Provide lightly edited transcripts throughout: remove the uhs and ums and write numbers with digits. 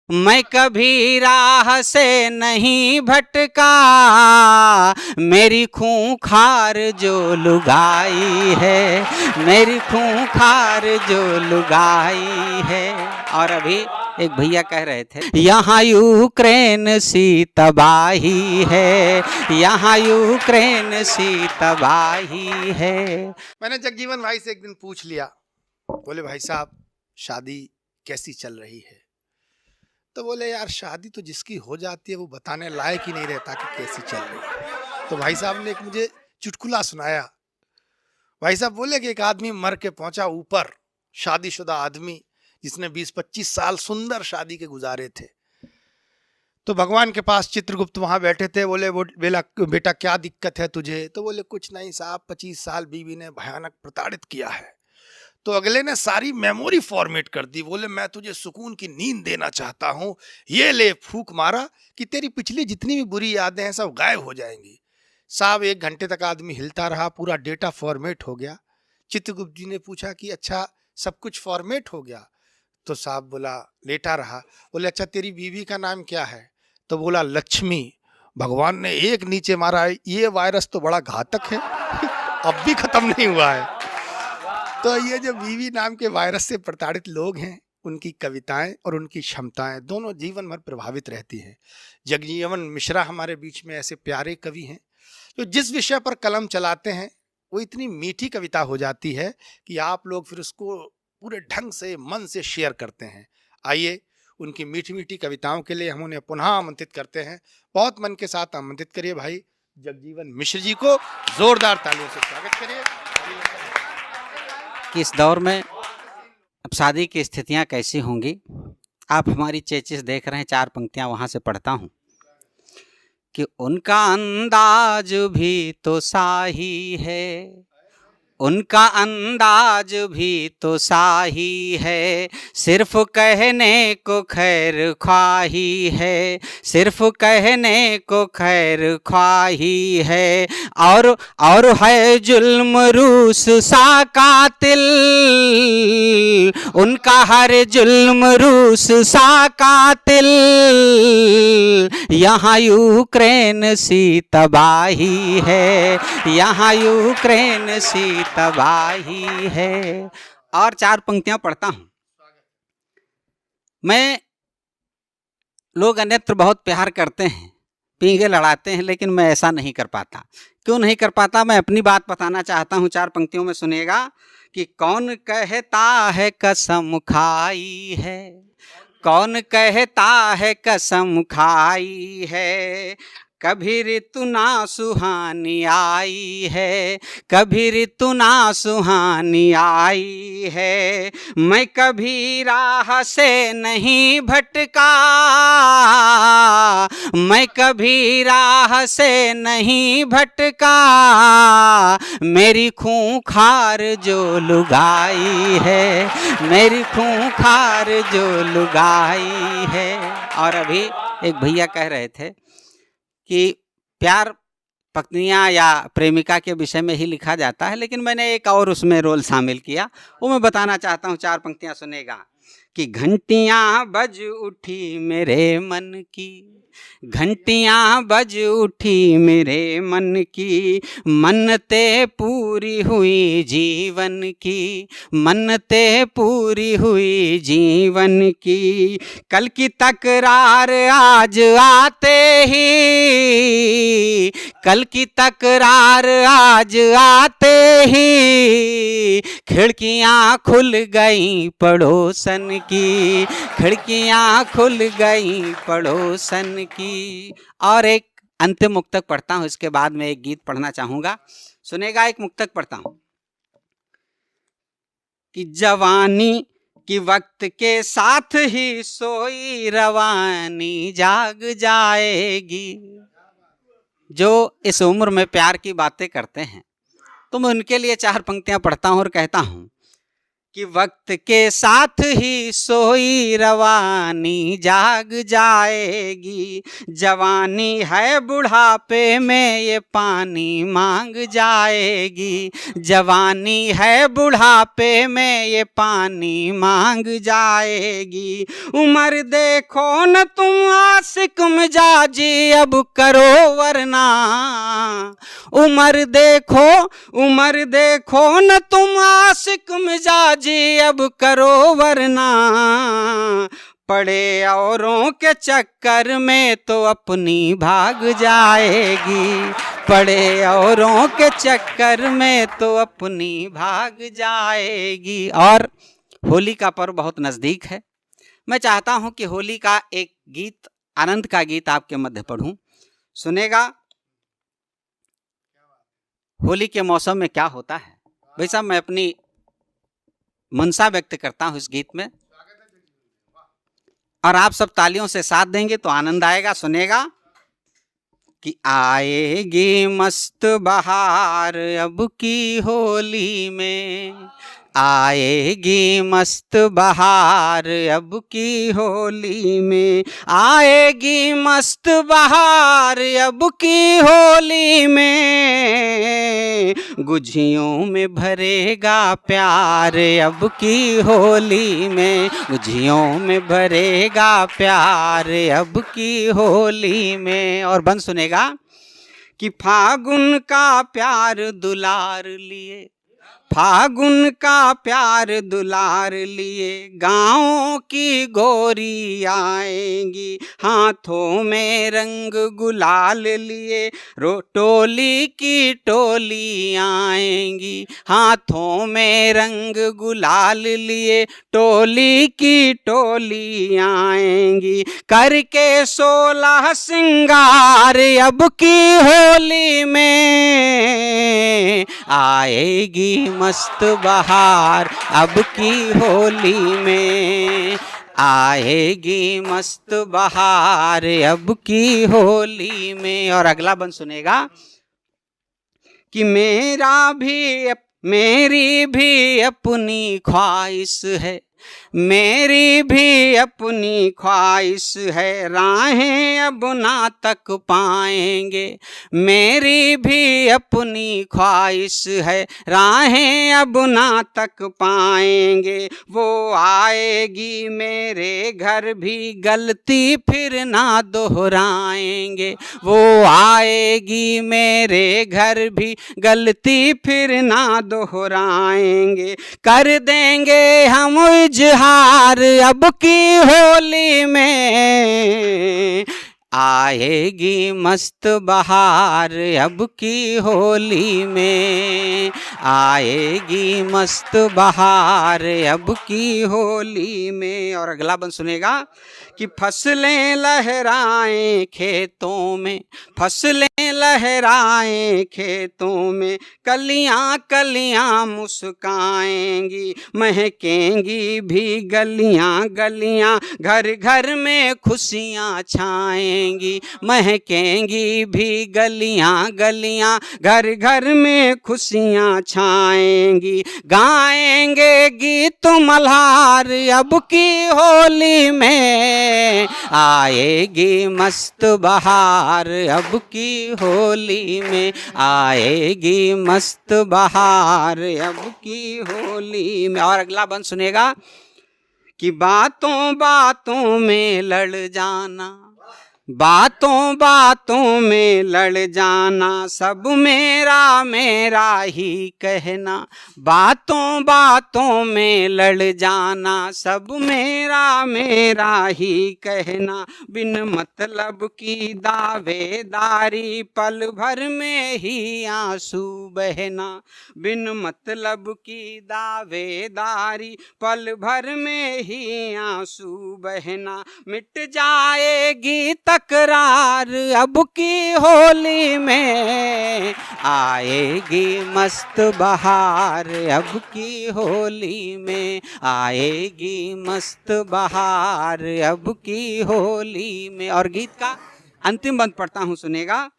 मैं कभी राह से नहीं भटका, मेरी खूंखार जो लुगाई है, मेरी खूंखार जो लुगाई है। और अभी एक भैया कह रहे थे, यहाँ यूक्रेन सी तबाही है, यहाँ यूक्रेन सी तबाही है। मैंने जगजीवन भाई से एक दिन पूछ लिया, बोले भाई साहब शादी कैसी चल रही है? तो बोले यार शादी तो जिसकी हो जाती है वो बताने लायक ही नहीं रहता कि कैसी चल रही है। तो भाई साहब ने एक मुझे चुटकुला सुनाया। भाई साहब बोले कि एक आदमी मर के पहुंचा ऊपर, शादीशुदा आदमी जिसने 20-25 साल सुंदर शादी के गुजारे थे। तो भगवान के पास चित्रगुप्त वहां बैठे थे। बोले वो बेटा क्या दिक्कत है तुझे? तो बोले कुछ नहीं साहब, 25 साल बीवी ने भयानक प्रताड़ित किया है। तो अगले ने सारी मेमोरी फॉर्मेट कर दी। बोले मैं तुझे सुकून की नींद देना चाहता हूं, ये ले, फूंक मारा कि तेरी पिछली जितनी भी बुरी यादें हैं सब गायब हो जाएंगी। साहब 1 घंटे तक आदमी हिलता रहा, पूरा डेटा फॉर्मेट हो गया। चित्रगुप्त जी ने पूछा कि अच्छा सब कुछ फॉर्मेट हो गया? तो साहब बोला, लेटा रहा। बोले अच्छा तेरी बीवी का नाम क्या है? तो बोला लक्ष्मी। भगवान ने एक नीचे मारा, ये वायरस तो बड़ा घातक है अब भी खत्म नहीं हुआ है। तो ये जो बीवी नाम के वायरस से प्रताड़ित लोग हैं, उनकी कविताएं और उनकी क्षमताएं दोनों जीवन भर प्रभावित रहती हैं। जगजीवन मिश्रा हमारे बीच में ऐसे प्यारे कवि हैं जो जिस विषय पर कलम चलाते हैं वो इतनी मीठी कविता हो जाती है कि आप लोग फिर उसको पूरे ढंग से मन से शेयर करते हैं। आइए उनकी मीठी मीठी कविताओं के लिए हम उन्हें पुनः आमंत्रित करते हैं। बहुत मन के साथ आमंत्रित करिए भाई जगजीवन मिश्र जी को, जोरदार तालियों से स्वागत करिए। कि इस दौर में अब शादी की स्थितियां कैसी होंगी, आप हमारी चेचिस देख रहे हैं, 4 पंक्तियां वहां से पढ़ता हूं कि उनका अंदाज भी तो शाही है, उनका अंदाज भी तो शाही है, सिर्फ कहने को खैर ख्वाही है, सिर्फ कहने को खैर ख्वाही है। और है जुल्म रूस सा कातिल, उनका हर जुल्म रूस सा कातिल, यहाँ यूक्रेन सी तबाही है, यहाँ यूक्रेन सी तबाही है। और 4 पंक्तियां पढ़ता हूं मैं। लोग अन्यत्र बहुत प्यार करते हैं, पींगे लड़ाते हैं, लेकिन मैं ऐसा नहीं कर पाता। क्यों नहीं कर पाता? मैं अपनी बात बताना चाहता हूं। 4 पंक्तियों में सुनिएगा कि कौन कहता है कसम खाई है, कौन कहता है कसम खाई है, कभी ऋतु ना सुहानी आई है, कभी ऋतु ना सुहानी आई है, मैं कभी राह से नहीं भटका, मैं कभी राह से नहीं भटका, मेरी खूंखार जो लुगाई है, मेरी खूंखार जो लुगाई है। और अभी एक भैया कह रहे थे कि प्यार पत्नियां या प्रेमिका के विषय में ही लिखा जाता है, लेकिन मैंने एक और उसमें रोल शामिल किया, वो मैं बताना चाहता हूँ। 4 पंक्तियां सुनेगा कि घंटियां बज उठी मेरे मन की, घंटियां बज उठी मेरे मन की, मन्नते पूरी हुई जीवन की, मन्नते पूरी हुई जीवन की, कल की तकरार आज आते ही, कल की तकरार आज आते ही, खिड़कियां खुल गई पड़ोसन की, खिड़कियां खुल गई पड़ोसन की। और एक अंतिम मुक्तक पढ़ता हूं, इसके बाद में एक गीत पढ़ना चाहूंगा। सुनेगा, एक मुक्तक पढ़ता हूं कि जवानी कि वक्त के साथ ही सोई रवानी जाग जाएगी। जो इस उम्र में प्यार की बातें करते हैं, तो मैं उनके लिए 4 पंक्तियां पढ़ता हूं और कहता हूं कि वक्त के साथ ही सोई रवानी जाग जाएगी, जवानी है बुढ़ापे में ये पानी मांग जाएगी, जवानी है बुढ़ापे में ये पानी मांग जाएगी। उम्र देखो न तुम आशिक मिजाजी अब करो वरना, उम्र देखो न तुम आशिक मिजाजी अब करो वरना, पड़े औरों के चक्कर में तो अपनी भाग जाएगी, पड़े औरों के चक्कर में तो अपनी भाग जाएगी। और होली का पर्व बहुत नज़दीक है। मैं चाहता हूं कि होली का एक गीत, आनंद का गीत आपके मध्य पढ़ूं, सुनेगा। होली के मौसम में क्या होता है भाई साहब, मैं अपनी मनसा व्यक्त करता हूं इस गीत में, और आप सब तालियों से साथ देंगे तो आनंद आएगा। सुनेगा कि आएगी मस्त बहार अब की होली में, आएगी मस्त बहार अब की होली में, आएगी मस्त बहार अब की होली में, गुझियों में भरेगा प्यार अब की होली में, गुझियों में भरेगा प्यार अब की होली में। और बंद सुनेगा कि फागुन का प्यार दुलार लिए, फागुन का प्यार दुलार लिए, गाँव की गोरी आएंगी, हाथों में रंग गुलाल लिए, टोली की टोली आएंगी, हाथों में रंग गुलाल लिए, टोली की टोली आएंगी, करके 16 सिंगार अब की होली में, आएगी मस्त बहार अब की होली में, आएगी मस्त बहार अब की होली में। और अगला बंद सुनेगा कि मेरी भी अपनी ख्वाहिश है, मेरी भी अपनी ख्वाहिश है, राहें अब ना तक पाएंगे, मेरी भी अपनी ख्वाहिश है, राहें अब ना तक पाएंगे, वो आएगी मेरे घर भी गलती फिर ना दोहराएंगे, वो आएगी मेरे घर भी गलती फिर ना दोहराएंगे, कर देंगे हम इजहार अब की होली में, आएगी मस्त बहार अब की होली में, आएगी मस्त बहार अब की होली में। और अगला बंद सुनेगा कि फसलें लहराएं खेतों में, फसलें लहराएं खेतों में, कलियां कलियां मुस्काएंगी, महकेंगी भी गलियां गलियां, घर घर में खुशियां छाएंगी, महकेंगी भी गलियां गलियां, घर घर में खुशियां छाएंगी, गाएंगे गीत मल्हार अब की होली में, आएगी मस्त बहार अब की होली में, आएगी मस्त बहार अब की होली में। और अगला बंद सुनेगा कि बातों बातों में लड़ जाना, बातों बातों में लड़ जाना, सब मेरा मेरा ही कहना, बातों बातों में लड़ जाना, सब मेरा मेरा ही कहना, बिन मतलब की दावेदारी पल भर में ही आंसू बहना, बिन मतलब की दावेदारी पल भर में ही आंसू बहना, मिट जाएगी तकरार अब की होली में, आएगी मस्त बहार अब की होली में, आएगी मस्त बहार अब की होली में। और गीत का अंतिम बंद पढ़ता हूँ, सुनेगा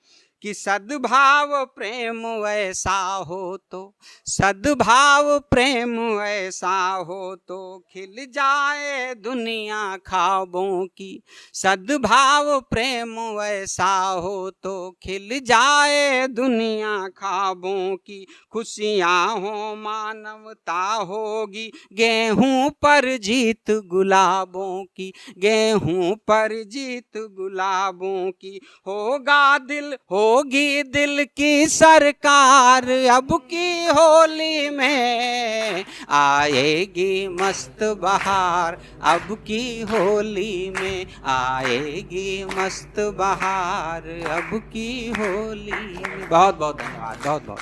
कि सद्भाव प्रेम ऐसा हो तो, सद्भाव प्रेम ऐसा हो तो खिल जाए दुनिया ख्वाबों की, सद्भाव प्रेम ऐसा हो तो खिल जाए दुनिया ख्वाबों की, खुशियाँ हो मानवता होगी, गेहूं पर जीत गुलाबों की, गेहूं पर जीत गुलाबों की, होगी दिल की सरकार, अब की होली में आएगी मस्त बहार, अब की होली में आएगी मस्त बहार, अब की होली में। बहुत बहुत धन्यवाद, बहुत बहुत।